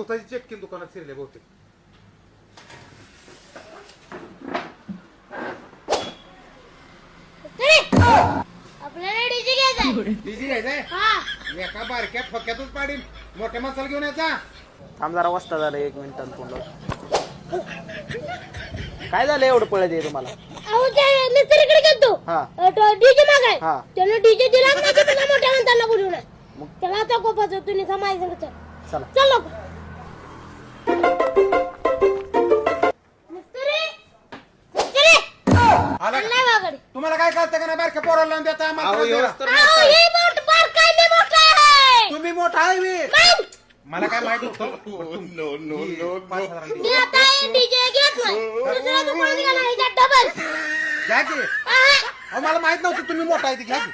गवताची चटकी दुकानात शिरले बहुतेक. आपल्याला डीजे घ्यायचा. डीजे घ्यायचंय. मी एका बारक्या फक्यातच पाडीन. मोठ्या माणसाला घेऊन यायचा. थांब जरा वाजता झालं 1 मिनिटात फोन लावतो. काय झालं एवढं पळत आहे तुम्हाला? अहो त्या मिस्त्रीकडे गेलतो. हा डीजे मागाय. हा. त्यानं डीजे दिला नाही तर त्याला मोठ्या माणसाला बोलवलं. त्याला आता कोपाचं तुम्ही समाज सांगत चला चल लवकर. मिस्त्री आला का? नाही वागड. तुम्हाला काय कळतं का नाही बारक्या पोराला लावून देता आम्हाला त्रास द्यायला? अहो हे मोठ बार काय नाही मोठा आहे. तुम्ही मोठा आहे मी. मग मला काय माहित होतं. मी आता डीजे घेत नाही. दुसऱ्या दुकानात गेला ह्याच्यात डबल. घ्या की. अहो मला माहित नव्हतं तुम्ही मोठा आहे ते. घ्या की.